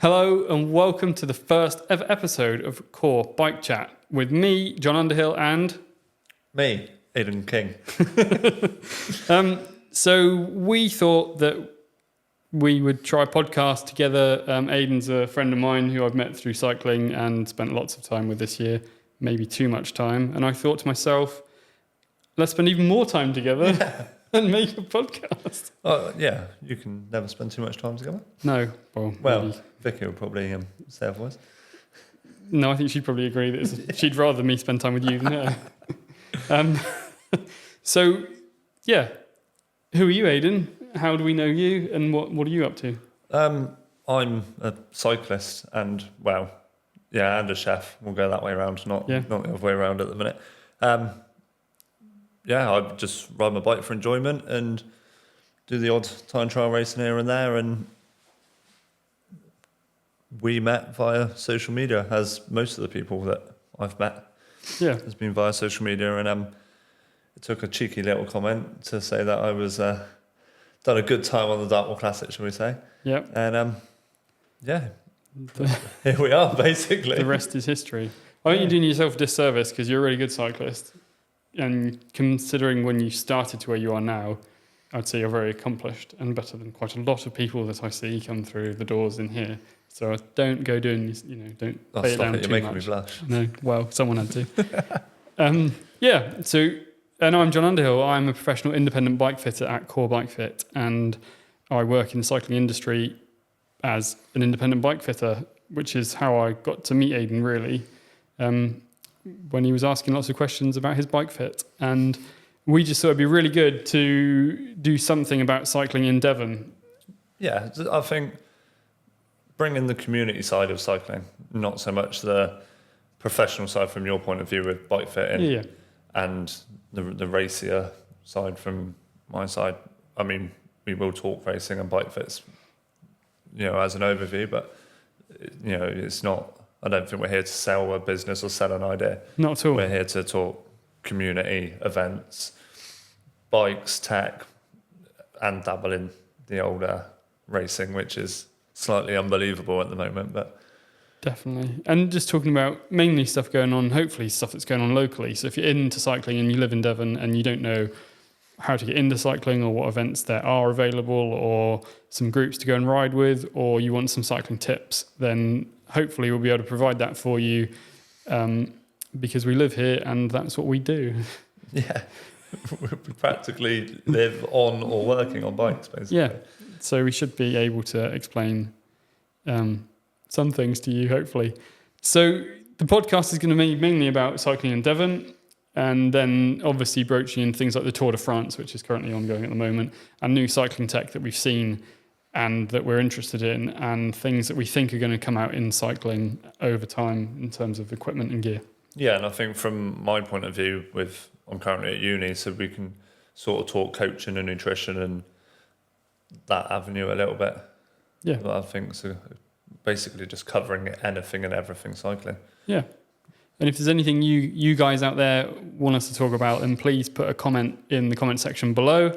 Hello and welcome to the first ever episode of Core Bike Chat with me, Jon Underhill, and me, Aidan King. So we thought that we would try a podcast together. Aidan's a friend of mine who I've met through cycling and spent lots of time with this year, maybe too much time. And I thought to myself, let's spend even more time together and make a podcast. Oh, yeah, you can never spend too much time together. No, well, maybe. Vicky will probably say otherwise. No, I think she'd probably agree that she'd rather me spend time with you than her. So, yeah. Who are you, Aidan? How do we know you, and what are you up to? I'm a cyclist and, and a chef. We'll go that way around, not the other way around at the minute. I just ride my bike for enjoyment and do the odd time trial racing here and there. And we met via social media, as most of the people that I've met has been via social media. And it took a cheeky little comment to say that I was done a good time on the Dartmoor Classic, shall we say? Yeah. And here we are, basically. The rest is history. I think you're doing yourself a disservice because you're a really good cyclist. And considering when you started to where you are now, I'd say you're very accomplished and better than quite a lot of people that I see come through the doors in here. So don't go doing, don't play it down too much. You're making me blush. No, well, someone had to. And I'm Jon Underhill. I'm a professional independent bike fitter at Core Bike Fit, and I work in the cycling industry as an independent bike fitter, which is how I got to meet Aidan, really, when he was asking lots of questions about his bike fit. And we just thought it'd be really good to do something about cycling in Devon. Yeah, I think bringing the community side of cycling, not so much the professional side from your point of view with bike fitting, and the racier side from my side. I mean, we will talk racing and bike fits, as an overview, but it's not. I don't think we're here to sell a business or sell an idea. Not at all. We're here to talk community, events, bikes, tech, and dabble in the older racing, which is slightly unbelievable at the moment. But definitely. And just talking about mainly stuff going on, hopefully stuff that's going on locally. So if you're into cycling and you live in Devon and you don't know how to get into cycling or what events there are available or some groups to go and ride with, or you want some cycling tips, then hopefully we'll be able to provide that for you, because we live here and that's what we do. Yeah, we practically live on or working on bikes, basically. Yeah, so we should be able to explain some things to you, hopefully. So the podcast is going to be mainly about cycling in Devon, and then obviously broaching in things like the Tour de France, which is currently ongoing at the moment, and new cycling tech that we've seen and that we're interested in, and things that we think are going to come out in cycling over time in terms of equipment and gear. Yeah, and I think from my point of view, I'm currently at uni, so we can sort of talk coaching and nutrition and that avenue a little bit. Yeah. But I think so. Basically just covering anything and everything cycling. Yeah. And if there's anything you guys out there want us to talk about, then please put a comment in the comment section below,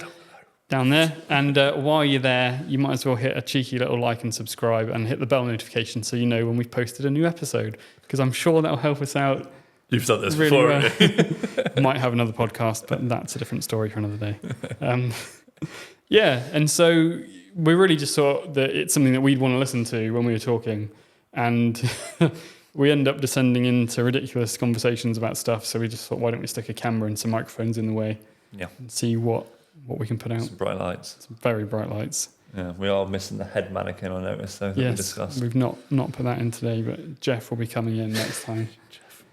down there. And while you're there, you might as well hit a cheeky little like and subscribe and hit the bell notification so you know when we've posted a new episode, because I'm sure that'll help us out. You've done this really before, haven't you? Might have another podcast, but that's a different story for another day. And so we really just thought that it's something that we'd want to listen to when we were talking, and we end up descending into ridiculous conversations about stuff. So we just thought, why don't we stick a camera and some microphones in the way, and see what we can put out. Some bright lights. Some very bright lights. Yeah, we are missing the head mannequin, I noticed, though, that we discussed. We've not put that in today, but Jeff will be coming in next time.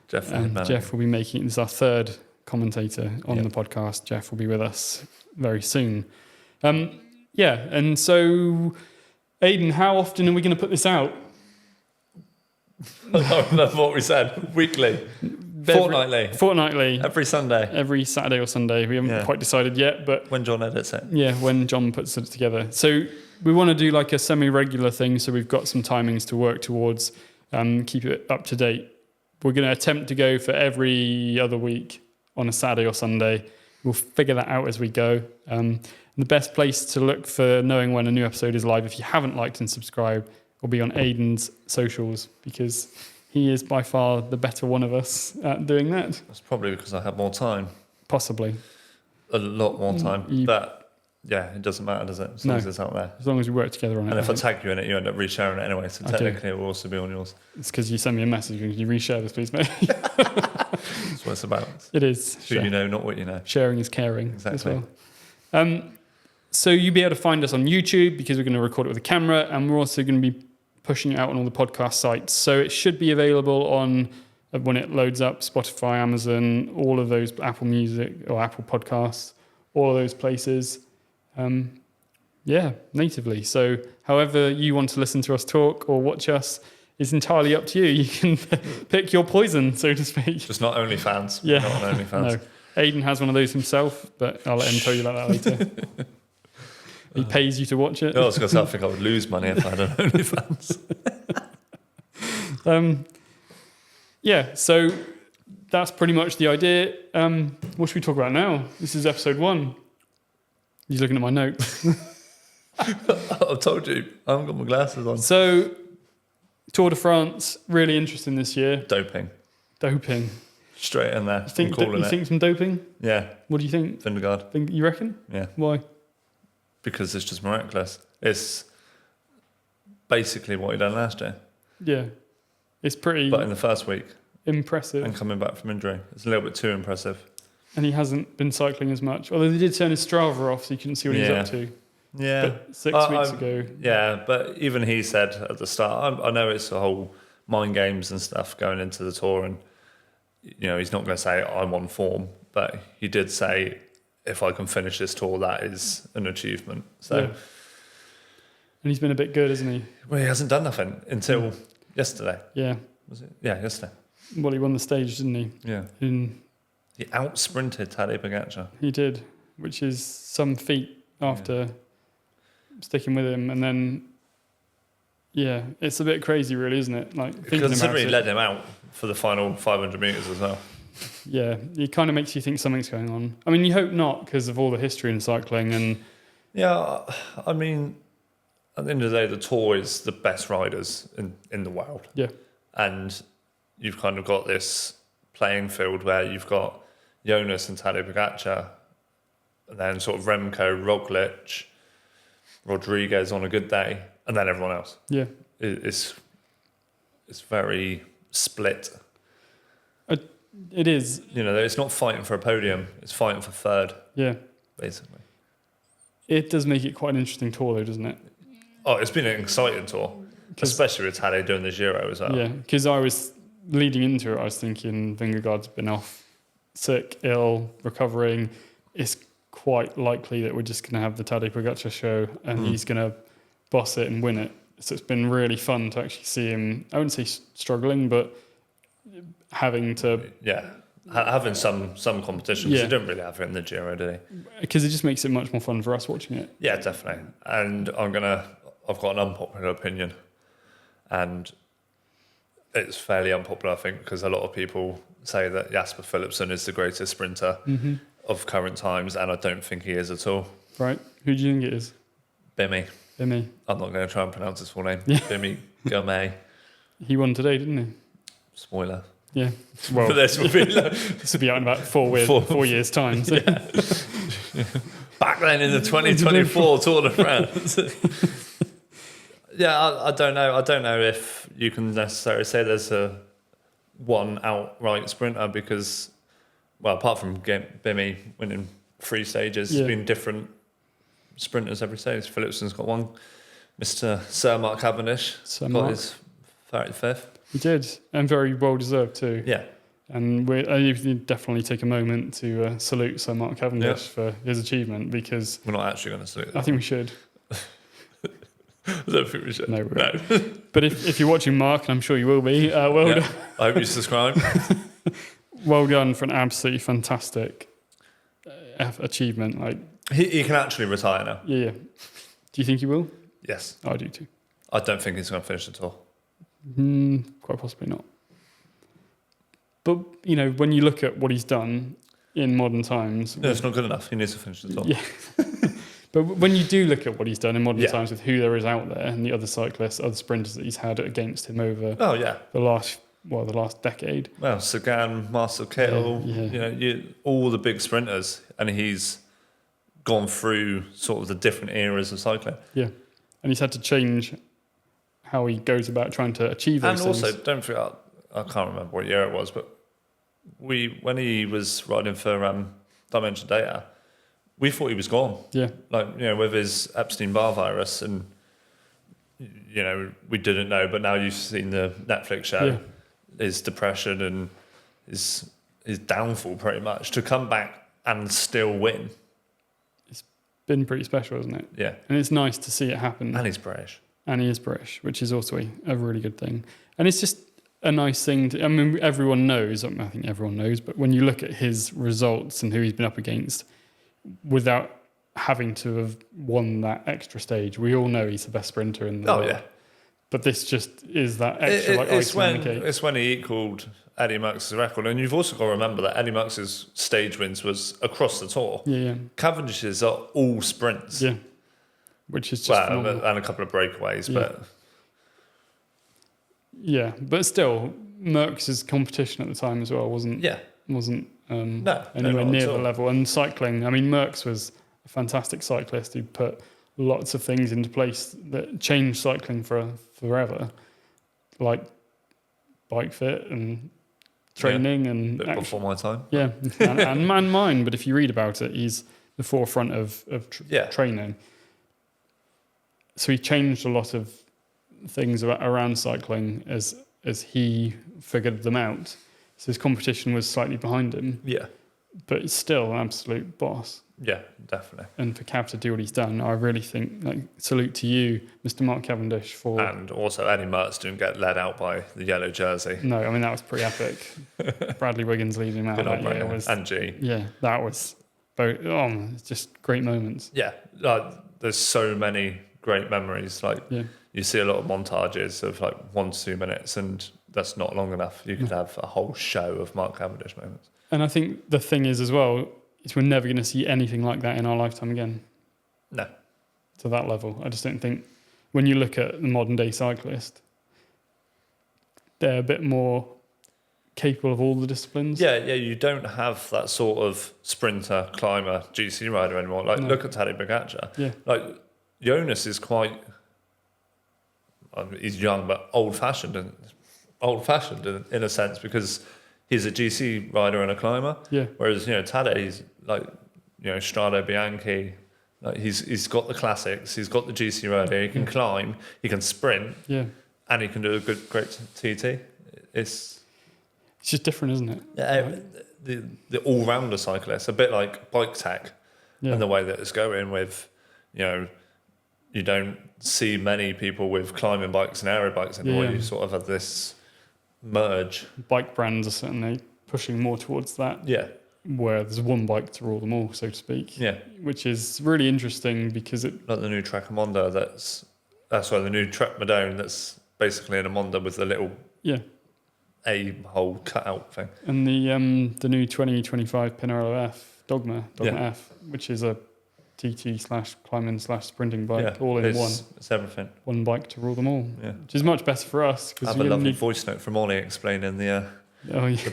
Jeff will be making, this is our third commentator on the podcast. Jeff will be with us very soon. And so, Aidan, how often are we going to put this out? That's what we said. Weekly. Fortnightly. Every Sunday. Every Saturday or Sunday. We haven't quite decided yet, but when Jon edits it. Yeah, when Jon puts it together. So we want to do like a semi-regular thing, so we've got some timings to work towards, keep it up to date. We're going to attempt to go for every other week on a Saturday or Sunday. We'll figure that out as we go. The best place to look for knowing when a new episode is live, if you haven't liked and subscribed, or be on Aidan's socials, because he is by far the better one of us at doing that. That's probably because I have more time. Possibly. A lot more time. But yeah, it doesn't matter, does it? As long as it's out there. As long as we work together on it. And if I tag you in it, you end up resharing it anyway. So technically it will also be on yours. It's because you send me a message. Can you reshare this, please, mate? That's what it's about. It is. Who you know, not what you know. Sharing is caring. Exactly. As well. So you'll be able to find us on YouTube because we're going to record it with a camera, and we're also going to be pushing it out on all the podcast sites. So it should be available on, when it loads up, Spotify, Amazon, all of those, Apple Music or Apple Podcasts, all of those places. Natively. So however you want to listen to us talk or watch us is entirely up to you. You can pick your poison, so to speak. Just not OnlyFans. Yeah. Not on OnlyFans. No. Aidan has one of those himself, but I'll let him tell you about that later. He pays you to watch it. I was going to say, I think I would lose money if I had an OnlyFans. So that's pretty much the idea. What should we talk about now? This is episode 1. He's looking at my notes. I've told you, I haven't got my glasses on. So, Tour de France, really interesting this year. Doping. Straight in there. You think some doping? Yeah. What do you think? Vingegaard. You reckon? Yeah. Why? Because it's just miraculous. It's basically what he done last year. Yeah. It's pretty... But in the first week. Impressive. And coming back from injury. It's a little bit too impressive. And he hasn't been cycling as much. Although they did turn his Strava off so you couldn't see what he was up to. Yeah. But 6 weeks ago. Yeah, but even he said at the start, I know it's a whole mind games and stuff going into the Tour, and he's not going to say I'm on form, but he did say if I can finish this Tour, that is an achievement. So, And he's been a bit good, hasn't he? Well, he hasn't done nothing until yesterday. Yeah. Was it? Yeah, yesterday. Well, he won the stage, didn't he? Yeah. He out-sprinted Tadej Pogačar. He did, which is some feat after sticking with him. And then, it's a bit crazy, really, isn't it? Considering he led him out for the final 500 metres as well. Yeah, it kind of makes you think something's going on. I mean, you hope not because of all the history in cycling. And yeah, I mean, at the end of the day, the Tour is the best riders in the world. Yeah. And you've kind of got this playing field where you've got Jonas and Tadej Pogačar, and then sort of Remco, Roglic, Rodriguez on a good day, and then everyone else. Yeah. It's very split. It is. It's not fighting for a podium, it's fighting for third. Yeah. Basically. It does make it quite an interesting tour, though, doesn't it? Oh, it's been an exciting tour, especially with Tadej doing the Giro as well. Yeah, because I was leading into it, I was thinking Vingegaard's been off, sick, ill, recovering. It's quite likely that we're just going to have the Tadej Pogačar show and he's going to boss it and win it. So it's been really fun to actually see him, I wouldn't say struggling, but having to... Yeah, having some competition, because he didn't really have it in the Giro, did he? Because it just makes it much more fun for us watching it. Yeah, definitely. And I've got an unpopular opinion, and it's fairly unpopular, I think, because a lot of people say that Jasper Philipsen is the greatest sprinter of current times, and I don't think he is at all. Right. Who do you think it is? Bimmy. I'm not going to try and pronounce his full name. Yeah. Bimmy Girmay. He won today, didn't he? Spoiler. Yeah. Well, but this will be out in about 4 years' time. So. Yeah. Back then in the 2024 Tour de France. I don't know. I don't know if you can necessarily say there's one outright sprinter because, well, apart from Bimmy winning 3 stages, it's been different sprinters every stage. Philipsen's got one. Mr. Sir Mark Cavendish got his 35th. He did, and very well deserved too. Yeah. And we definitely take a moment to salute Sir Mark Cavendish for his achievement, because... We're not actually going to salute that. I think we should. I don't think we should. No, we won't. But if you're watching Mark, and I'm sure you will be, well done. I hope you subscribe. Well done for an absolutely fantastic achievement. He can actually retire now. Yeah. Do you think he will? Yes. I do too. I don't think he's going to finish the tour. Quite possibly not. But, when you look at what he's done in modern times... No, it's not good enough. He needs to finish the tour. Yeah. But when you do look at what he's done in modern Yeah. times with who there is out there and the other cyclists, other sprinters that he's had against him over Oh yeah. the last decade. Well, Sagan, Marcel Kittel, Yeah. all the big sprinters, and he's gone through sort of the different eras of cycling. Yeah. And he's had to change how he goes about trying to achieve those And also, things. don't forget, I can't remember what year it was, but when he was riding for Dimension Data, we thought he was gone. Yeah. Like, with his Epstein-Barr virus, and, we didn't know, but now you've seen the Netflix show. Yeah. His depression and his downfall, pretty much, to come back and still win. It's been pretty special, isn't it? Yeah. And it's nice to see it happen. And he's British. And he is British, which is also a really good thing. And it's just a nice thing. I mean, everyone knows, I think everyone knows, but when you look at his results and who he's been up against, without having to have won that extra stage, we all know he's the best sprinter in the world. Yeah. But this just is that extra icing on the cake. It's when he equalled Eddie Merckx's record. And you've also got to remember that Eddie Merckx's stage wins was across the tour. Yeah. Cavendish's are all sprints. Yeah. Which is just phenomenal. And a couple of breakaways, but... Yeah, but still, Merckx's competition at the time as well wasn't anywhere near the level. And cycling, I mean, Merckx was a fantastic cyclist who put lots of things into place that changed cycling forever, like bike fit and training and before my time. Yeah, and mine. But if you read about it, he's the forefront of training. So he changed a lot of things around cycling as he figured them out. So his competition was slightly behind him. Yeah. But he's still an absolute boss. Yeah, definitely. And for Cav to do what he's done, I really think, salute to you, Mr. Mark Cavendish, for... And also Eddie Merckx didn't get led out by the yellow jersey. No, I mean, that was pretty epic. Bradley Wiggins leading him out that year was... And G. Yeah, that was... it's just great moments. Yeah, there's so many great memories. You see a lot of montages of 1 to 2 minutes, and that's not long enough. You could have a whole show of Mark Cavendish moments. And I think the thing is as well, is we're never going to see anything like that in our lifetime again. No. To that level. I just don't think, when you look at the modern day cyclist, they're a bit more capable of all the disciplines. Yeah, you don't have that sort of sprinter, climber, GC rider anymore. Look at Tadej Pogačar. Yeah. Jonas is quite... he's young, but old-fashioned in a sense, because he's a GC rider and a climber. Yeah. Whereas Tadej, he's Strade Bianchi. He's got the classics. He's got the GC rider. He can climb. He can sprint. Yeah. And he can do a great TT. It's just different, isn't it? Yeah. The all-rounder cyclist, a bit like bike tech, and the way that it's going with, you don't see many people with climbing bikes and aero bikes anymore. Yeah. You sort of have this merge. Bike brands are certainly pushing more towards that. Yeah. Where there's one bike to rule them all, so to speak. Yeah. Which is really interesting because it... Like the new Tracamonda the new Trek Madone that's basically in a Monda with the little A-hole cut-out thing. And the new 2025 Pinarello F, Dogma F, which is a TT/climbing/sprinting bike, all in one. It's everything. One bike to rule them all, yeah. Which is much better for us. I have a lovely voice note from Ollie explaining the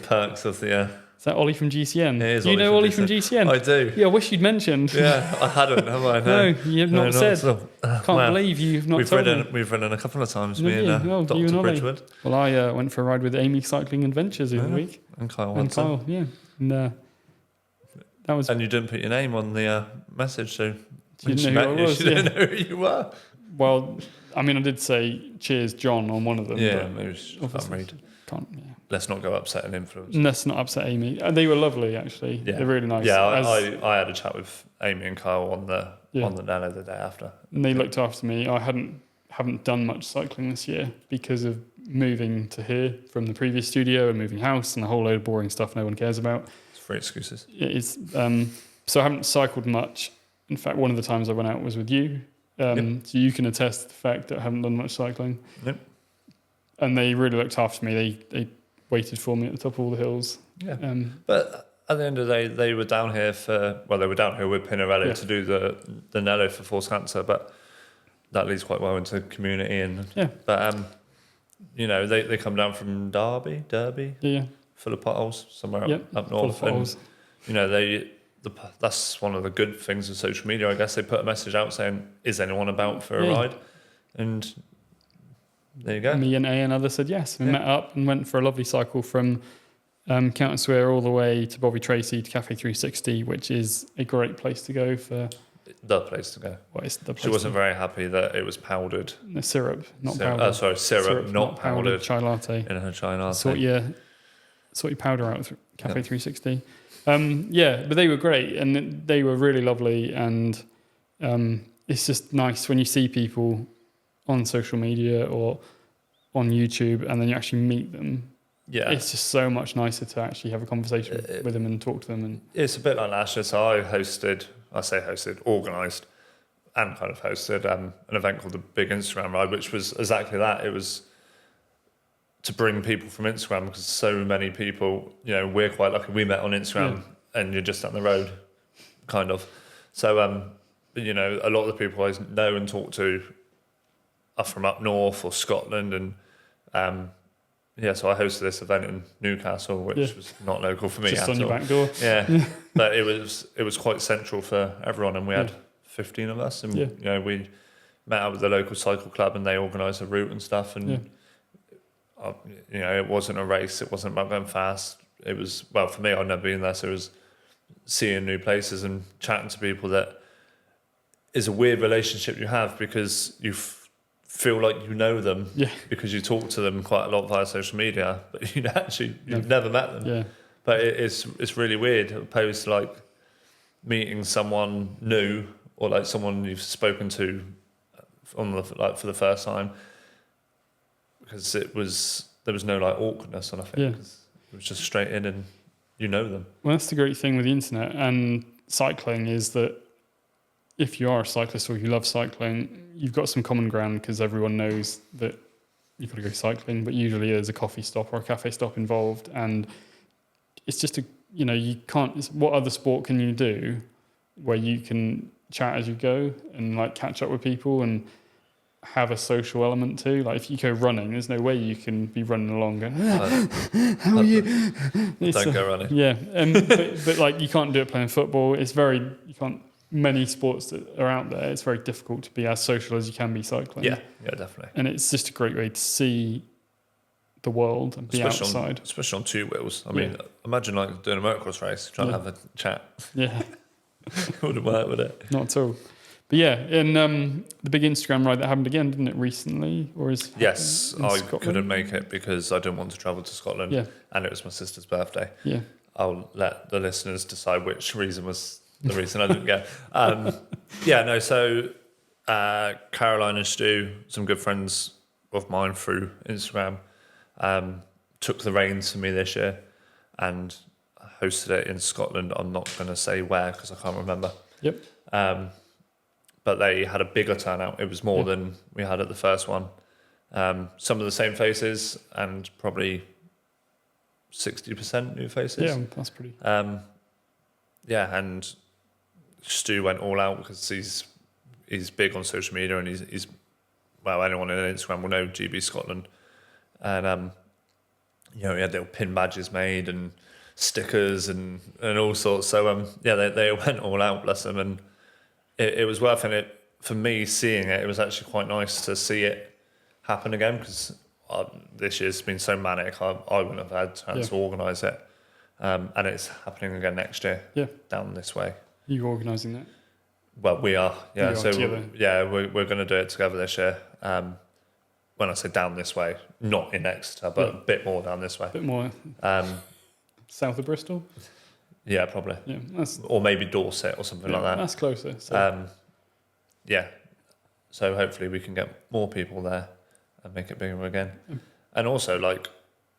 perks of the... Is that Ollie from GCN? It is Do you know Ollie from GCN? I do. Yeah, I wish you'd mentioned. Yeah, I hadn't, have I? No, you have not said. Can't believe you've not told me. We've ridden a couple of times, me and Dr. Bridgewood. Well, I went for a ride with Amy Cycling Adventures the other week. And Kyle Watson. Yeah. And that was... And you didn't put your name on the message, so... You didn't know who I was, you didn't know who you were. Well, I mean, I did say, cheers, John, on one of them. Yeah, maybe can't read. Can't. Let's not go upset an influencer. Let's not upset Amy. They were lovely, actually. Yeah. They're really nice. Yeah, I had a chat with Amy and Kyle on the Nano the day after. And they looked after me. I haven't done much cycling this year because of moving to here from the previous studio and moving house and a whole load of boring stuff no one cares about. It's free excuses. It is. So I haven't cycled much. In fact, one of the times I went out was with you. So you can attest to the fact that I haven't done much cycling. Yep. And they really looked after me. They waited for me at the top of all the hills. Yeah. But at the end of the day, they were down here they were down here with Pinarello to do the Nello for Force Cancer, but that leads quite well into community but they come down from Derby, full of potholes somewhere up north, and that's one of the good things of social media. I guess they put a message out saying, "Is anyone about for a ride?" And there you go. Me and A and others said yes. We met up and went for a lovely cycle from County Square all the way to Bobby Tracy to Cafe 360, which is a great place to go for. The place to go. What is the place? She wasn't very happy that it was powdered. The syrup, not powder. Syrup, not powdered. Chai latte. In her chai latte. Sort your powder out with Cafe 360. But they were great and they were really lovely, and it's just nice when you see people on social media or on YouTube and then you actually meet them. Yeah, it's just so much nicer to actually have a conversation with them and talk to them. And it's a bit like last year. So I organised and kind of hosted an event called the Big Instagram Ride, which was exactly that. It was to bring people from Instagram, because so many people, we're quite lucky. We met on Instagram and you're just down the road, kind of. So, a lot of the people I know and talk to are from up north or Scotland. And, so I hosted this event in Newcastle, which was not local for me just at on all. Your back door. Yeah. But it was quite central for everyone. And we had 15 of us. And, we met up with the local cycle club and they organised a route and stuff. And, it wasn't a race. It wasn't about going fast. It was, for me, I'd never been there. So it was seeing new places and chatting to people. That is a weird relationship you have, because you feel like you know them because you talk to them quite a lot via social media, but you've never met them. Yeah. But it's really weird, opposed to like meeting someone new or like someone you've spoken to for the first time, because there was no like awkwardness or nothing. It was just straight in and you know them. Well, that's the great thing with the internet and cycling, is that if you are a cyclist or you love cycling, you've got some common ground, because everyone knows that you've got to go cycling, but usually there's a coffee stop or a cafe stop involved. And it's just what other sport can you do where you can chat as you go and like catch up with people and have a social element too? Like if you go running, there's no way you can be running along going, how are you? Don't go running. Yeah. But like you can't do it playing football. Many sports that are out there, it's very difficult to be as social as you can be cycling. Yeah, definitely. And it's just a great way to see the world and be outside. Especially on two wheels. I mean, imagine like doing a motocross race, trying to have a chat. Yeah. It wouldn't work, would it? Not at all. But and the big Instagram ride that happened again, didn't it, recently? Yes, I couldn't make it because I didn't want to travel to Scotland. Yeah. And it was my sister's birthday. Yeah. I'll let the listeners decide which reason was the reason I didn't go. So Caroline and Stu, some good friends of mine through Instagram, took the reins for me this year and hosted it in Scotland. I'm not going to say where because I can't remember. Yep. But they had a bigger turnout. It was more than we had at the first one. Some of the same faces and probably 60% new faces. Yeah, that's pretty. And Stu went all out because he's big on social media and he's anyone on Instagram will know GB Scotland, and he had little pin badges made and stickers and all sorts. So they went all out, bless them, and it was worth it for me seeing it. It was actually quite nice to see it happen again, because this year's been so manic. I wouldn't have had a chance to organise it. And it's happening again next year. Yeah, down this way. You organising that? Well, we are. Yeah, we're going to do it together this year. When I say down this way, not in Exeter, but a bit more down this way. A bit more. South of Bristol. Yeah, probably. Yeah, or maybe Dorset or something like that. That's closer. So. So hopefully we can get more people there and make it bigger again. And also like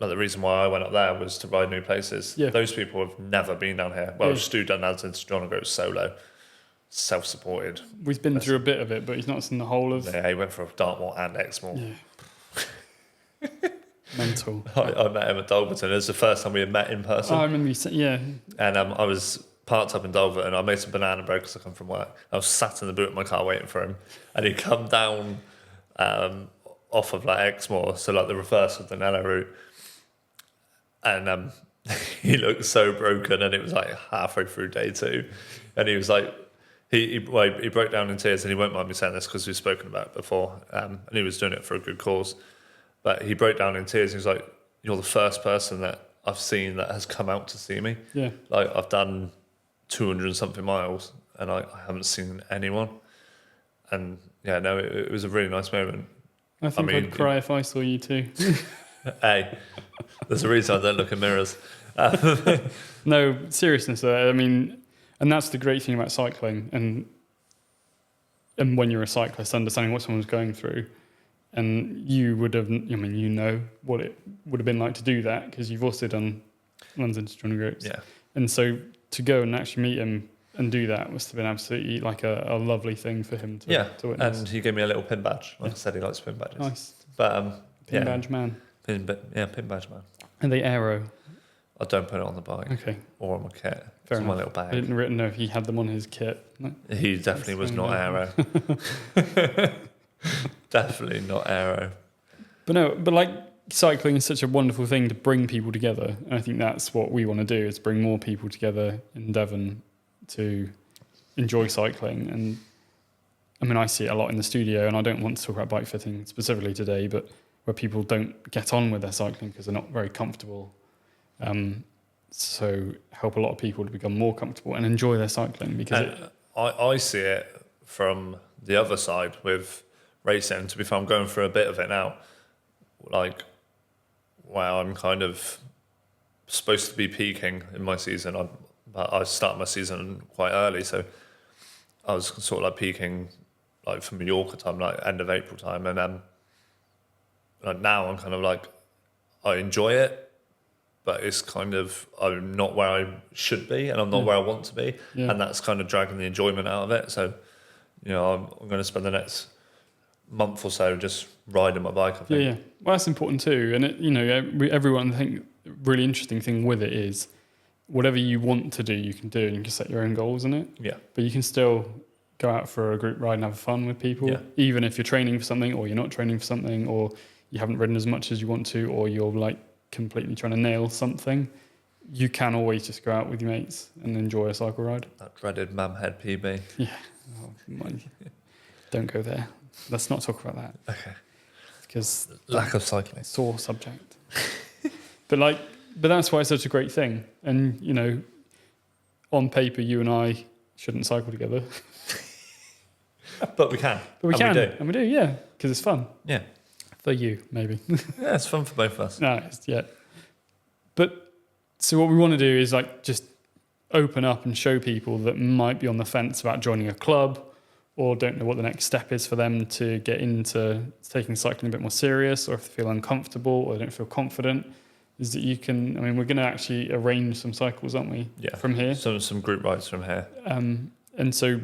the reason why I went up there was to ride new places. Yeah. Those people have never been down here. Well, Stu done that since Jon goes solo, self-supported. We've been through a bit of it, but he's not seen the whole of... Yeah, he went for Dartmoor and Exmoor. Yeah. Mental. I met him at Dalberton. It was the first time we had met in person. Oh, I remember you saying, yeah. And I was parked up in Dover, and I made some banana bread because I come from work. I was sat in the boot of my car waiting for him, and he'd come down off of like Exmoor, so like the reverse of the Nello route, and he looked so broken, and it was like halfway through day 2, and he was like, he broke down in tears, and he won't mind me saying this because we've spoken about it before, and he was doing it for a good cause, but he broke down in tears. He was like, "You're the first person that I've seen that has come out to see me. Yeah. Like I've done 200 and something miles, and I haven't seen anyone." And yeah, no, it was a really nice moment. I think I'd cry if I saw you too. Hey, there's a reason I don't look in mirrors. No, seriousness. I mean, and that's the great thing about cycling, and when you're a cyclist, understanding what someone's going through, and you would have, I mean, you know what it would have been like to do that because you've also done London running groups. Yeah. And so to go and actually meet him and do that must have been absolutely like a lovely thing for him to witness. And he gave me a little pin badge. Like I said, he likes pin badges. Nice. But Pin badge man. Pin badge man. And they aero. I don't put it on the bike. Okay. Or on my kit. Fair it's enough. my little bag. I didn't know if he had them on his kit. No. He definitely was not aero. Definitely not aero. But like cycling is such a wonderful thing to bring people together. And I think that's what we want to do, is bring more people together in Devon to enjoy cycling. And I mean, I see it a lot in the studio, and I don't want to talk about bike fitting specifically today, but where people don't get on with their cycling because they're not very comfortable. So help a lot of people to become more comfortable and enjoy their cycling. Because I see it from the other side with racing. To be fair, I'm going through a bit of it now. Like, wow, I'm kind of supposed to be peaking in my season. I started my season quite early, so I was sort of like peaking like for Mallorca time, like end of April time, and like now I'm kind of like, I enjoy it, but it's kind of, I'm not where I should be, and I'm not where I want to be, and that's kind of dragging the enjoyment out of it. So, you know, I'm going to spend the next month or so just riding my bike, I think. Yeah. Well, that's important too. And, you know, everyone, I think the really interesting thing with it is whatever you want to do, you can do, and you can set your own goals in it. Yeah. But you can still go out for a group ride and have fun with people, even if you're training for something or you're not training for something, or you haven't ridden as much as you want to, or you're like completely trying to nail something. You can always just go out with your mates and enjoy a cycle ride. That dreaded Mamhead PB. Yeah. Oh, don't go there. Let's not talk about that. Okay. Because lack of cycling. Sore subject. But that's why it's such a great thing. And, you know, on paper, you and I shouldn't cycle together. But we can. But we can. And we do, yeah. Because it's fun. Yeah. For you, maybe. Yeah, it's fun for both of us. No, But so what we want to do is like just open up and show people that might be on the fence about joining a club, or don't know what the next step is for them to get into taking cycling a bit more serious, or if they feel uncomfortable or they don't feel confident, is that you can, I mean, we're going to actually arrange some cycles, aren't we? Yeah. From here. Some group rides from here. And so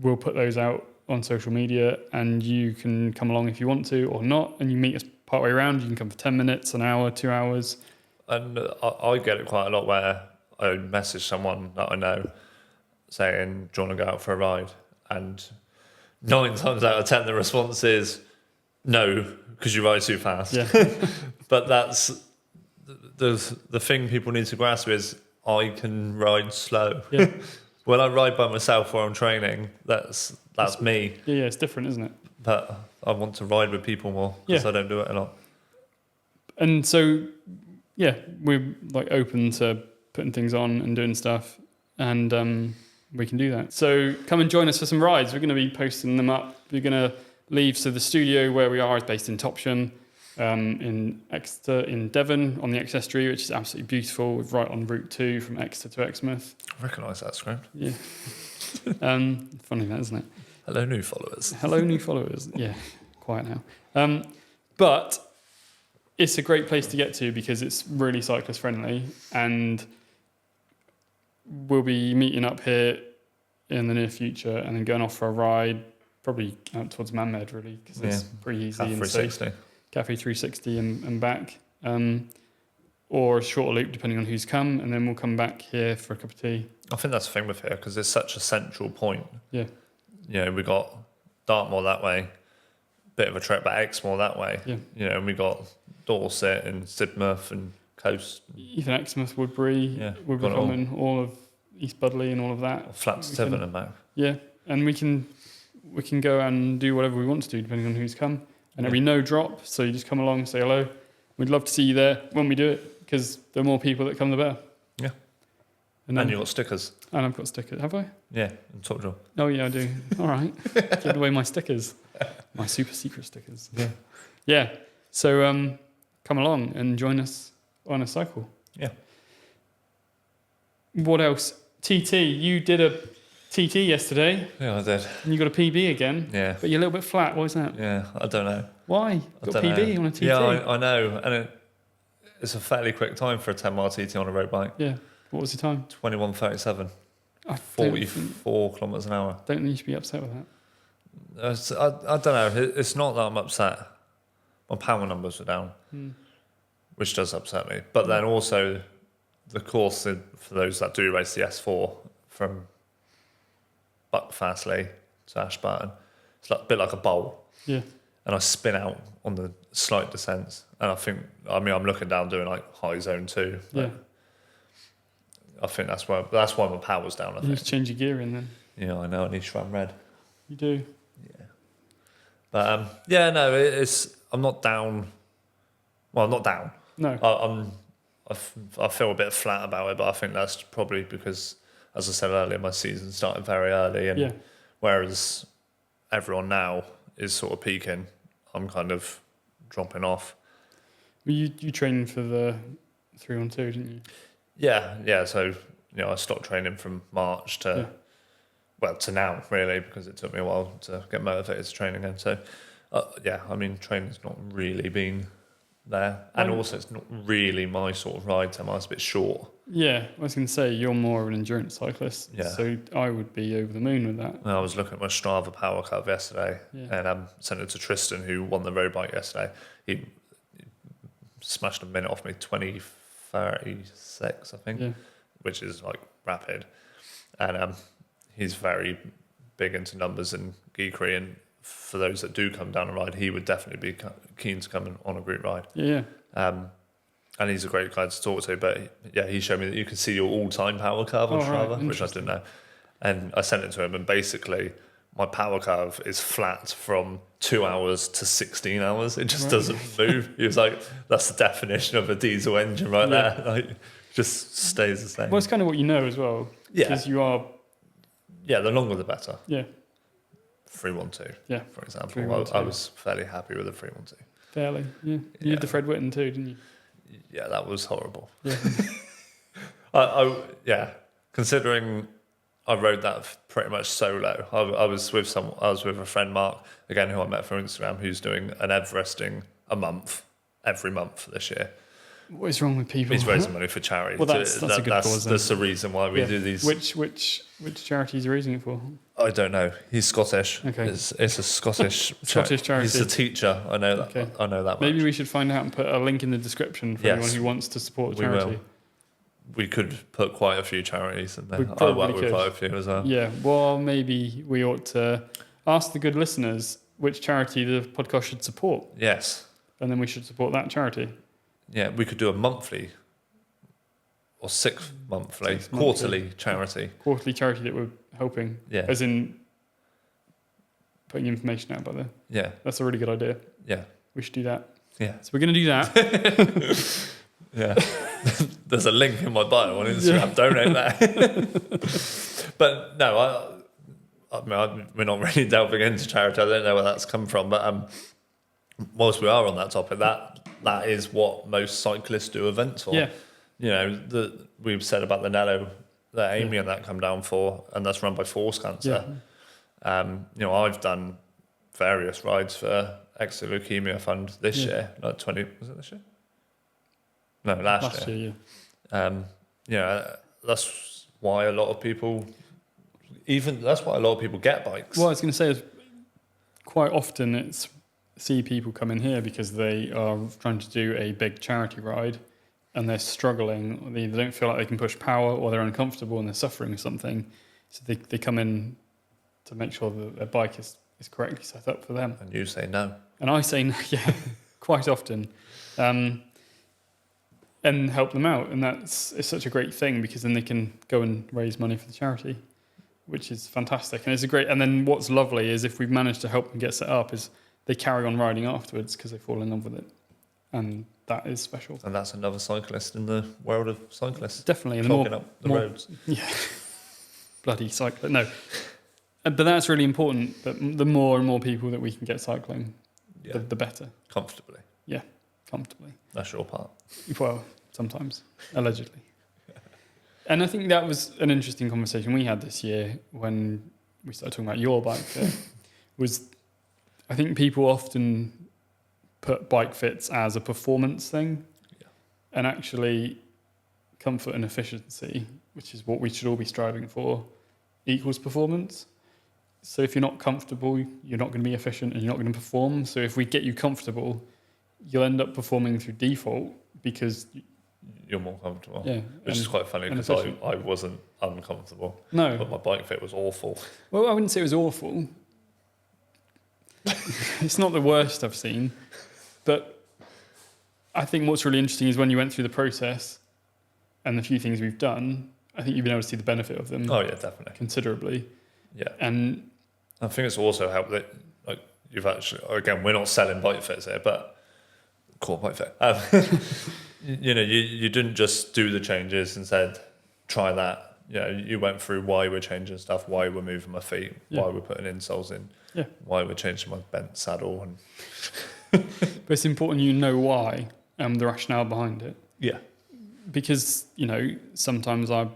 we'll put those out on social media, and you can come along if you want to or not, and you meet us partway around. You can come for 10 minutes, an hour, 2 hours. And I get it quite a lot where I message someone that I know saying, do you want to go out for a ride? And 9 times out of 10, the response is no, because you ride too fast. Yeah. But that's the thing people need to grasp is I can ride slow. Yeah. When I ride by myself while I'm training, that's me. Yeah, it's different, isn't it? But I want to ride with people more because I don't do it a lot. And so, yeah, we're like open to putting things on and doing stuff, and we can do that. So come and join us for some rides. We're going to be posting them up. We're going to leave. So the studio where we are is based in Topsham, in Exeter, in Devon, on the Estuary, which is absolutely beautiful. We're right on Route 2 from Exeter to Exmouth. I recognise that script. Yeah. Funny that, isn't it? Hello, new followers. Hello, new followers. Yeah, quiet now. But it's a great place to get to because it's really cyclist friendly, and we'll be meeting up here in the near future and then going off for a ride, probably out towards Manmed really, because it's pretty easy Cafe and 360. safe. Cafe 360 and back. or a shorter loop depending on who's come, and then we'll come back here for a cup of tea. I think that's the thing with here, because it's such a central point. Yeah. We got Dartmoor that way, bit of a trek, but Exmoor that way. Yeah. And we got Dorset and Sidmouth and Coast. Even Exmouth, Woodbury, Woodbury got it all. Common, all of East Budley and all of that. Flat to Tiverton and back. Yeah, and we can go and do whatever we want to do depending on who's come. And there'll be no drop, so you just come along, say hello. We'd love to see you there when we do it, because the more people that come, the better. Yeah. And you've got stickers. And I've got stickers. Have I? Yeah, and top drawer. Oh, yeah, I do. All right. Give away my stickers. My super secret stickers. Yeah. Yeah. So come along and join us on a cycle. Yeah. What else? TT. You did a TT yesterday. Yeah, I did. And you got a PB again. Yeah. But you're a little bit flat. What is that? Yeah, I don't know. Why? You got a PB on a TT? Yeah, I know. And it's a fairly quick time for a 10-mile TT on a road bike. Yeah. What was the time? 21:37. I 44 kilometres an hour. Don't think you should be upset with that. I don't know. It's not that I'm upset. My power numbers were down, which does upset me. But then also, the course, for those that do race the S4 from Buckfastleigh to Ashburton, it's a bit like a bowl. Yeah. And I spin out on the slight descents. And I'm looking down doing like high zone 2. Yeah. I think that's why my power's down. You need to change your gear in then. Yeah, I know. I need to run red. You do. Yeah. But it's. I'm not down. Well, I'm not down. No. I feel a bit flat about it, but I think that's probably because, as I said earlier, my season started very early, and whereas everyone now is sort of peaking, I'm kind of dropping off. Well, you trained for the 3-on-2, didn't you? Yeah. So I stopped training from March to now, really, because it took me a while to get motivated to train again. So training's not really been there, and also it's not really my sort of ride. It's a bit short. Yeah, I was going to say you're more of an endurance cyclist. Yeah. So I would be over the moon with that. I was looking at my Strava power curve yesterday, and sent it to Tristan, who won the road bike yesterday. He smashed a minute off me, 20:36, I think, which is like rapid. And he's very big into numbers and geekery, and for those that do come down a ride, he would definitely be keen to come on a group ride. Yeah. And he's a great guy to talk to, but he showed me that you can see your all-time power curve on Strava, which I didn't know. And I sent it to him, and basically my power curve is flat from 2 hours to 16 hours. It just doesn't move. He was like, that's the definition of a diesel engine right there. Like, just stays the same. Well, it's kind of what you know as well. Yeah. Because you are... Yeah, the longer the better. Yeah. 312, for example. 312. I was fairly happy with the 312. Fairly, yeah. You did the Fred Whitten too, didn't you? Yeah, that was horrible. Yeah. Considering I rode that pretty much solo. I was with a friend, Mark, again, who I met from Instagram, who's doing an Everesting every month this year. What is wrong with people? He's raising money for charity. Well, that's a good cause. That's the reason why we do these. Which charity is he raising it for? I don't know. He's Scottish. Okay. It's a Scottish charity. He's a teacher. I know that. Okay. I know that. Maybe much. we should find out and put a link in the description for anyone who wants to support the charity. We will. We could put quite a few charities in there. I work with quite a few as well. Yeah. Well, maybe we ought to ask the good listeners which charity the podcast should support. Yes. And then we should support that charity. Yeah, we could do a monthly or quarterly charity. Quarterly charity that we're helping. Yeah. As in putting information out about there. Yeah. That's a really good idea. Yeah. We should do that. Yeah. So we're going to do that. Yeah. There's a link in my bio on Instagram. Donate that. But no, we're not really delving into charity. I don't know where that's come from. But whilst we are on that topic, that is what most cyclists do events for. Yeah. We've said about the Nello that Amy and that come down for, and that's run by Force Cancer. Yeah. I've done various rides for Exeter Leukemia Fund this year. Like 20, was it this year? No, last year. That's why a lot of people get bikes. Well, I was going to say is quite often it's see people come in here because they are trying to do a big charity ride and they're struggling, or they don't feel like they can push power, or they're uncomfortable and they're suffering with something. So they come in to make sure that their bike is correctly set up for them. And you say no. And I say no, yeah, quite often. And help them out. And it's such a great thing, because then they can go and raise money for the charity, which is fantastic. And it's and then what's lovely is if we've managed to help them get set up, is they carry on riding afterwards because they fall in love with it. And that is special. And that's another cyclist in the world of cyclists. Definitely. And clogging up the roads. Yeah. Bloody cyclist. No. But that's really important, that the more and more people that we can get cycling, the better. Comfortably. Yeah, comfortably. That's your part. Well, sometimes, allegedly. And I think that was an interesting conversation we had this year when we started talking about your bike fit. I think people often put bike fits as a performance thing, and actually comfort and efficiency, which is what we should all be striving for, equals performance. So if you're not comfortable, you're not going to be efficient and you're not going to perform. So if we get you comfortable, you'll end up performing through default because you're more comfortable. Yeah, which is quite funny because I wasn't uncomfortable. No. But my bike fit was awful. Well, I wouldn't say it was awful. It's not the worst I've seen. But I think what's really interesting is when you went through the process and the few things we've done, I think you've been able to see the benefit of them. Oh, yeah, definitely. Considerably. Yeah. And I think it's also helped that, like, you've actually, again, we're not selling bike fits here, but core bike fit. You didn't just do the changes and said, try that. You went through why we're changing stuff, why we're moving my feet, why we're putting insoles in, why we're changing my bent saddle. And but it's important you know why, the rationale behind it. Yeah. Because, sometimes I'll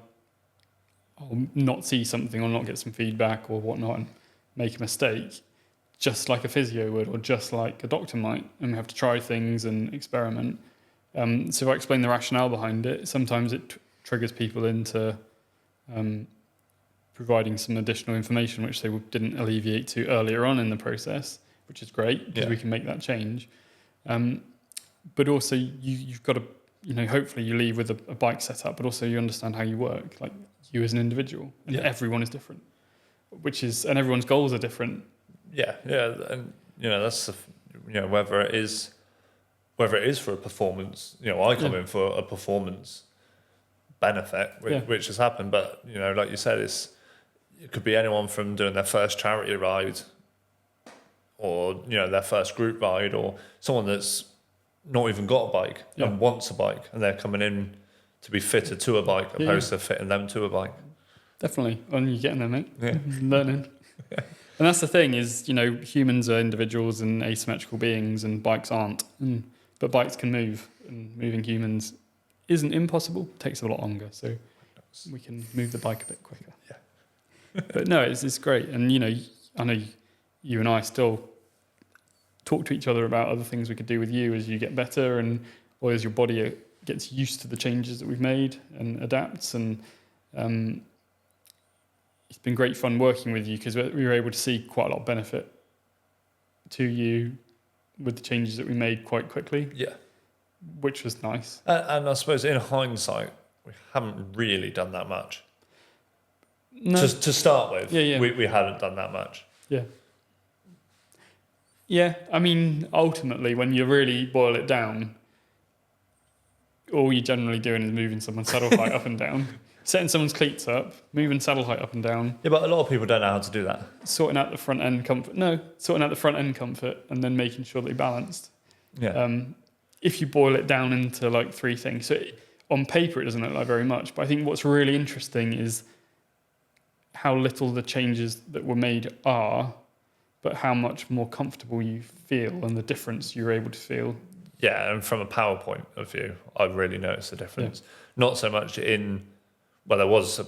not see something or not get some feedback or whatnot and make a mistake, just like a physio would or just like a doctor might, and we have to try things and experiment. So if I explain the rationale behind it, sometimes it triggers people into providing some additional information which they didn't alleviate to earlier on in the process, which is great because we can make that change. But also you've got to, hopefully you leave with a bike setup, but also you understand how you work, like you as an individual, and everyone is different, and everyone's goals are different. Yeah, and that's whether it is for a performance. I come in for a performance benefit, which has happened, but like you said, it could be anyone from doing their first charity ride, or their first group ride, or someone that's not even got a bike and wants a bike, and they're coming in to be fitted to a bike opposed to fitting them to a bike. Definitely, and you're getting there, mate. Learning. And that's the thing is, humans are individuals and asymmetrical beings, and bikes aren't. But bikes can move, and moving humans isn't impossible. It takes a lot longer, so we can move the bike a bit quicker. Yeah. But no, it's great. And, I know you and I still talk to each other about other things we could do with you as you get better, or as your body gets used to the changes that we've made and adapts. And it's been great fun working with you because we were able to see quite a lot of benefit to you with the changes that we made quite quickly. Yeah. Which was nice. And I suppose in hindsight, we haven't really done that much. No. Just to start with, we hadn't done that much. Yeah. Yeah, I mean, ultimately, when you really boil it down, all you're generally doing is moving someone's saddle height up and down, setting someone's cleats up, moving saddle height up and down. Yeah, but a lot of people don't know how to do that. Sorting out the front end comfort. No, sorting out the front end comfort and then making sure they're balanced. Yeah. If you boil it down into like three things. So on paper, it doesn't look like very much, but I think what's really interesting is how little the changes that were made are, but how much more comfortable you feel and the difference you're able to feel. Yeah, and from a power point of view, I really noticed the difference. Yeah. Not so much there was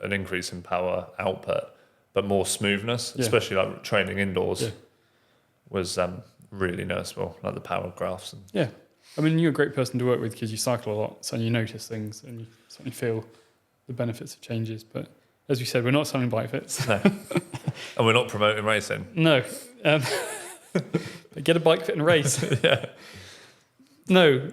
an increase in power output, but more smoothness, especially like training indoors was really noticeable, like the power graphs. Yeah, I mean, you're a great person to work with because you cycle a lot, so you notice things and you certainly feel the benefits of changes. But as we said, we're not selling bike fits. No. And we're not promoting racing. No. Get a bike fit and race. Yeah. No.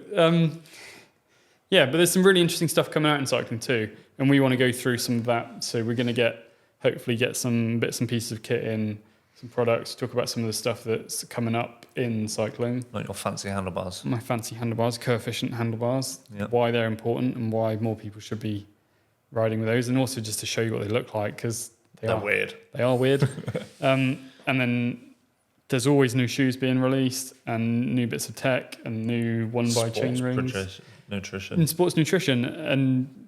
Yeah, but there's some really interesting stuff coming out in cycling too, and we want to go through some of that. So we're going to hopefully get some bits and pieces of kit in, some products, talk about some of the stuff that's coming up in cycling. Like your fancy handlebars. My fancy handlebars, coefficient handlebars, Yep. why they're important and why more people should be riding with those, and also just to show you what they look like, because They're weird. They are weird. And then there's always new shoes being released and new bits of tech and new chain rings. Nutrition. In sports nutrition, and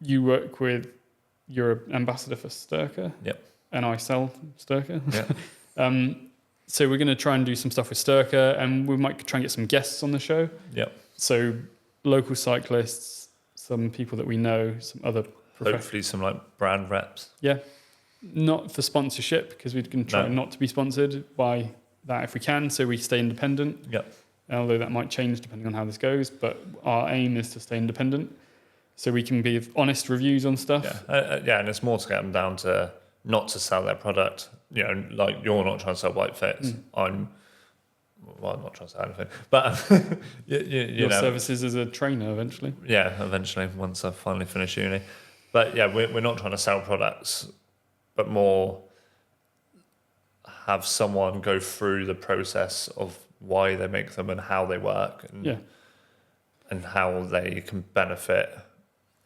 you work with, you're an ambassador for Sturka. Yep. And I sell Sturka. Yep. So we're going to try and do some stuff with Sturka, and we might try and get some guests on the show. Yep. So local cyclists, some people that we know, some other Hopefully some like brand reps. Yeah. Not for sponsorship, because we can try not to be sponsored by that if we can, so we stay independent. Yep. Although that might change depending on how this goes, but our aim is to stay independent, so we can give honest reviews on stuff. Yeah, and it's more to get them down to not to sell their product. You know, like you're not trying to sell bike fits. I'm not trying to sell anything, but Your know, services as a trainer eventually. Yeah, eventually once I finally finish uni. But yeah, we're not trying to sell products, but more have someone go through the process of why they make them and how they work, and how they can benefit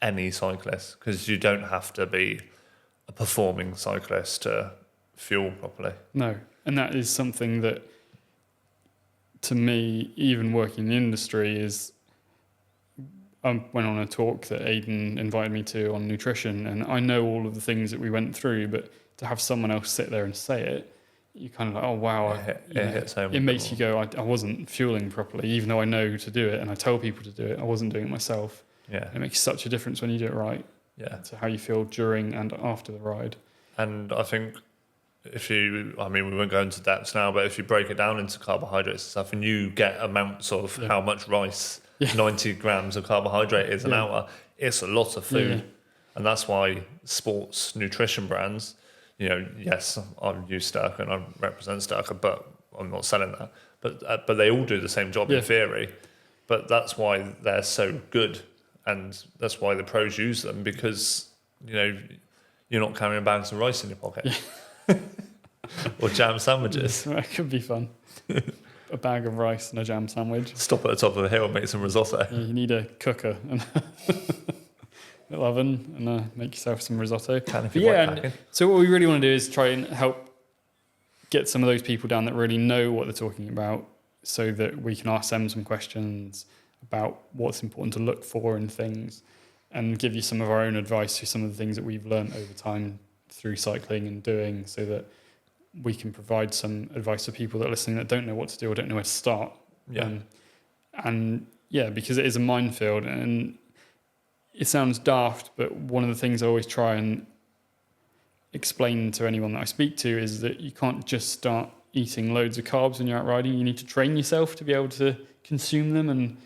any cyclist, because you don't have to be a performing cyclist to fuel properly. No, and that is something that, to me, even working in the industry, is. I went on a talk that Aidan invited me to on nutrition, and I know all of the things that we went through, but to have someone else sit there and say it, you kind of like, oh wow, it makes you go, I wasn't fueling properly, even though I know to do it and I tell people to do it, I wasn't doing it myself. Yeah. It makes such a difference when you do it right. Yeah. To how you feel during and after the ride. And I think we won't go into depth now, but if you break it down into carbohydrates and stuff, and you get amounts of how much rice, 90 grams of carbohydrate is an hour, it's a lot of food. Yeah. And that's why sports nutrition brands, yes, I use Sturka and I represent Sturka, but I'm not selling that. But they all do the same job in theory. But that's why they're so good, and that's why the pros use them, because you're not carrying bags of rice in your pocket or jam sandwiches. That could be fun. A bag of rice and a jam sandwich. Stop at the top of the hill and make some risotto. Yeah, you need a cooker and a little oven, and make yourself some risotto. So what we really want to do is try and help get some of those people down that really know what they're talking about, so that we can ask them some questions about what's important to look for in things, and give you some of our own advice through some of the things that we've learned over time through cycling and doing, so that we can provide some advice to people that are listening that don't know what to do or don't know where to start. Because it is a minefield, and it sounds daft, but one of the things I always try and explain to anyone that I speak to is that you can't just start eating loads of carbs when you're out riding. You need to train yourself to be able to consume them,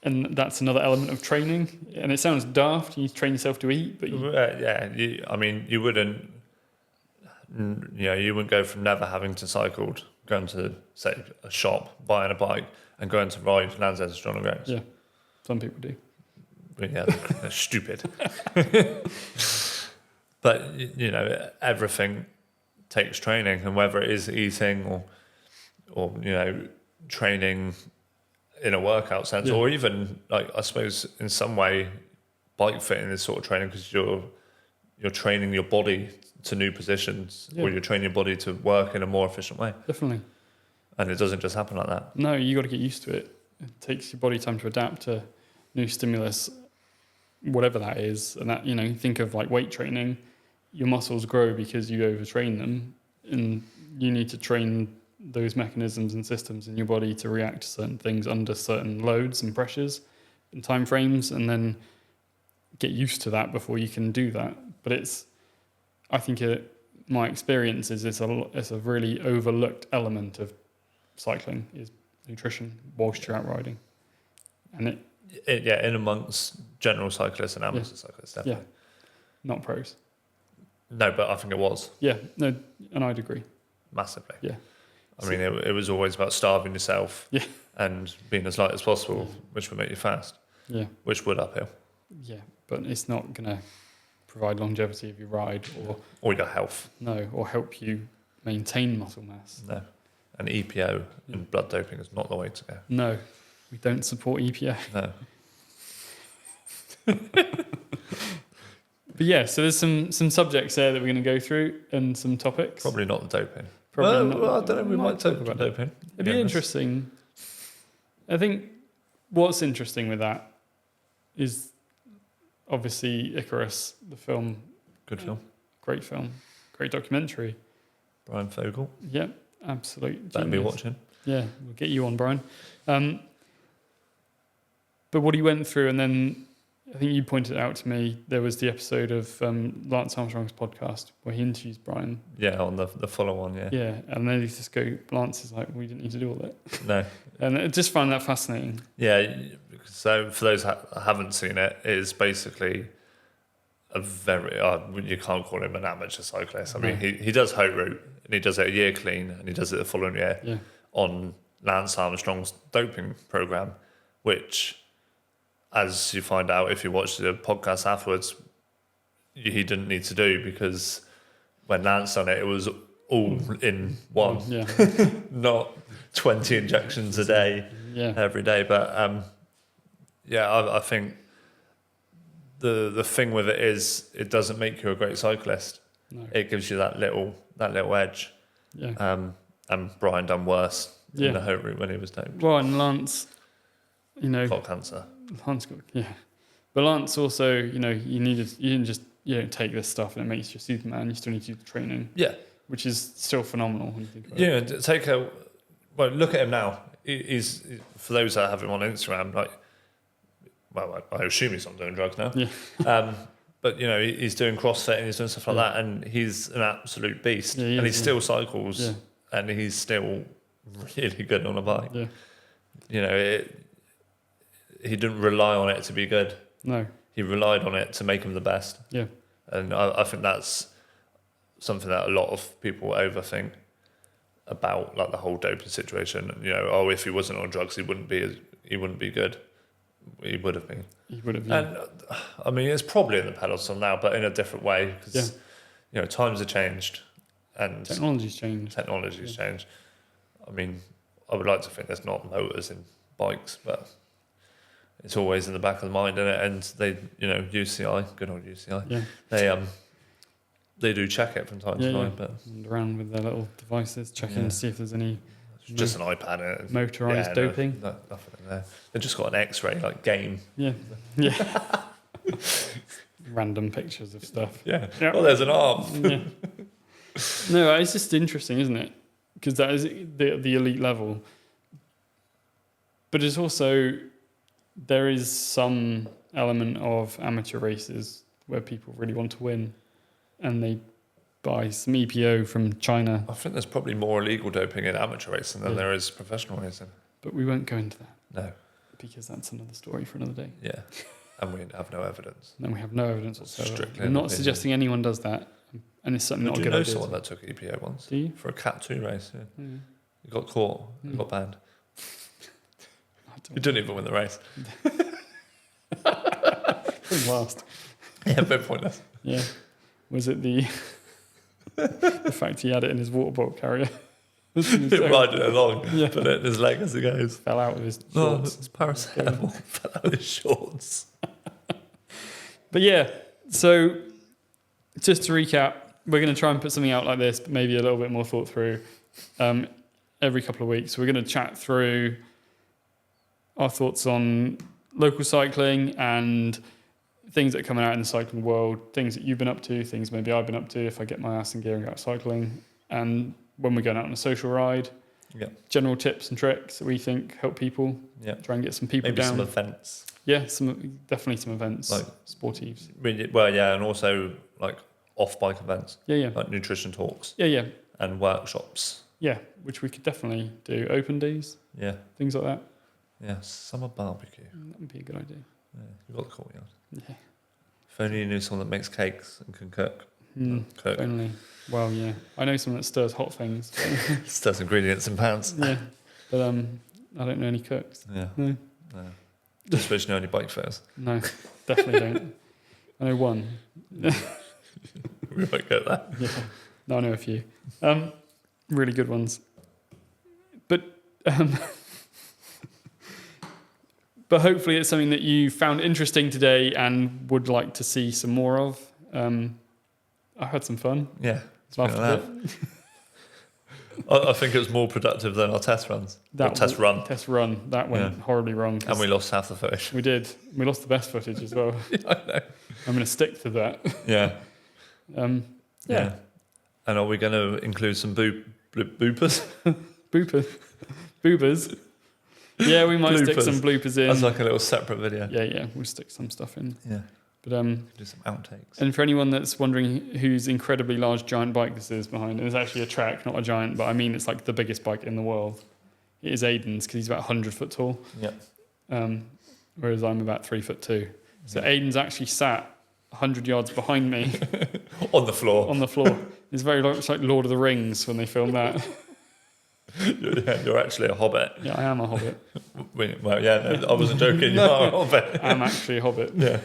and that's another element of training. And it sounds daft, you need to train yourself to eat, but you wouldn't. You wouldn't go from never having to cycle, going to, say, a shop, buying a bike, and going to ride Lanza's Strong Roads. Yeah, some people do. But they're stupid. But, everything takes training, and whether it is eating or training in a workout sense, or even, like, I suppose in some way, bike fitting is sort of training, because you're training your body to new positions, or you're training your body to work in a more efficient way. Definitely. And it doesn't just happen like that. No, you got to get used to it. It takes your body time to adapt to new stimulus, whatever that is. And that, think of like weight training. Your muscles grow because you overtrain them, and you need to train those mechanisms and systems in your body to react to certain things under certain loads and pressures and time frames, and then get used to that before you can do that. But I think my experience is it's a really overlooked element of cycling is nutrition whilst you're out riding. And in amongst general cyclists and amateur cyclists, definitely. Yeah, not pros. No, but I think it was. Yeah, no, and I'd agree. Massively. Yeah. I mean, it was always about starving yourself Yeah. and being as light as possible, which would make you fast, Yeah. which would uphill. Yeah, but it's not going to provide longevity of your ride Or your health. or help you maintain muscle mass. No. And EPO and blood doping is not the way to go. No, we don't support EPO. No. But yeah, so there's some subjects there that we're going to go through and some topics. Probably not the doping. Probably not. Well, I don't know. We might talk about about doping. It'd be interesting. I think what's interesting with that is obviously Icarus, the film. Good film. Great film. Great documentary. Brian Fogel. Yep, absolute. Better be watching. Yeah, we'll get you on, Brian. But what he went through, and then I think you pointed out to me, there was the episode of Lance Armstrong's podcast where he interviews Brian. Yeah, on the follow-on, yeah. Yeah, and then he just Lance is like, we didn't need to do all that. No. And I just found that fascinating. Yeah, so for those that haven't seen it, it is basically a very, you can't call him an amateur cyclist. I mean, he does Haute Route, and he does it a year clean, and he does it the following year on Lance Armstrong's doping program, which, as you find out if you watch the podcast afterwards, he didn't need to do, because when Lance done it, it was all in one. Yeah. Not 20 injections a day every day. But I think the thing with it is it doesn't make you a great cyclist. No. It gives you that little edge. Yeah. And Brian done worse in the Haute Route when he was doped. Well, and Lance, Got cancer. Lance got, but Lance also, you didn't just take this stuff and it makes you Superman. You still need to do the training. Yeah. Which is still phenomenal when you think about it. Look at him now. He's, for those that have him on Instagram, I assume he's not doing drugs now. Yeah. But he's doing CrossFit and he's doing stuff like that, and he's an absolute beast. Yeah, and he still cycles, Yeah. and he's still really good on a bike. Yeah. He didn't rely on it to be good. No. He relied on it to make him the best. Yeah. And I think that's something that a lot of people overthink about, like the whole doping situation. If he wasn't on drugs, he wouldn't be good. He would have been. He would have. And I mean, it's probably in the pedestal now, but in a different way, because times have changed and technology's changed. Changed. I mean, I would like to think there's not motors in bikes, but it's always in the back of the mind, isn't it? And they, UCI, good old UCI, they do check it from time to time. But and around with their little devices, checking to see if there's any. Just an iPad in it. Motorised doping. Nothing in there. They've just got an X-ray game. Yeah. Yeah. Random pictures of stuff. Yeah. Oh, there's an arm. Yeah. No, it's just interesting, isn't it? Because that is the elite level. But it's also, there is some element of amateur races where people really want to win, and they buy some EPO from China. I think there's probably more illegal doping in amateur racing than there is professional racing. But we won't go into that. No. Because that's another story for another day. Yeah. And we have no evidence. No, we have no evidence whatsoever. Strictly I'm not suggesting anyone does that. And it's certainly not a good idea. Do you know someone that took EPO once? Do you? For a Cat 2 race, yeah. He got caught. He got banned. He didn't even win the race. Last. Yeah, bit pointless. Yeah. Was it the fact he had it in his water bottle carrier? Riding it along, put it in his leg as it goes. Fell out of his shorts. Oh, it's paracetamol. Fell out of his shorts. But yeah, so just to recap, we're going to try and put something out like this, but maybe a little bit more thought through, every couple of weeks. We're going to chat through our thoughts on local cycling and things that are coming out in the cycling world, things that you've been up to, things maybe I've been up to if I get my ass in gear and go out cycling, and when we're going out on a social ride, general tips and tricks that we think help people, try and get some people maybe down. Some events. Yeah, definitely some events, like sportives. Well, yeah, and also like off-bike events. Yeah. Like nutrition talks. Yeah. And workshops. Yeah, which we could definitely do. Open days. Yeah. Things like that. Yeah, summer barbecue. That would be a good idea. Yeah, you've got the courtyard. Yeah. If only you knew someone that makes cakes and can cook. Cook. Only. Well, yeah. I know someone that stirs hot things. Stirs ingredients in pans. Yeah. But I don't know any cooks. Yeah. No. No. Just wish you know any bike fitters. No, definitely don't. I know one. We won't get that. Yeah. No, I know a few. Really good ones. But but hopefully it's something that you found interesting today and would like to see some more of. I had some fun. Yeah. Laughed a bit. I think it was more productive than our test runs. Test run. Test run. That went horribly wrong. And we lost half the footage. We did. We lost the best footage as well. Yeah, I know. I'm going to stick to that. Yeah. Yeah. And are we going to include some boopers? Boobers. Yeah, we might stick Bloopers. some bloopers in. As like a little separate video. Yeah, we'll stick some stuff in. Yeah. But do some outtakes. and for anyone that's wondering whose incredibly large giant bike this is behind, it's actually a track, not a giant, but I mean it's like the biggest bike in the world. It is Aidan's because he's about 100 foot tall. Yeah. Whereas I'm about 3'2". So Aidan's actually sat 100 yards behind me On the floor. on the floor. It's very much like Lord of the Rings when they filmed that. You're actually a hobbit. Yeah, I am a hobbit. Well, yeah, no, I wasn't joking. You are a hobbit. I'm actually a hobbit. Yeah.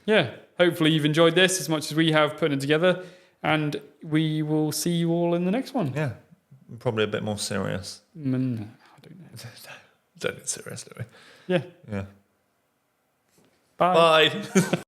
Yeah, hopefully you've enjoyed this as much as we have putting it together, and we will see you all in the next one. Yeah. Probably a bit more serious. I don't know. Don't get serious, do we? Yeah. Yeah. Bye. Bye.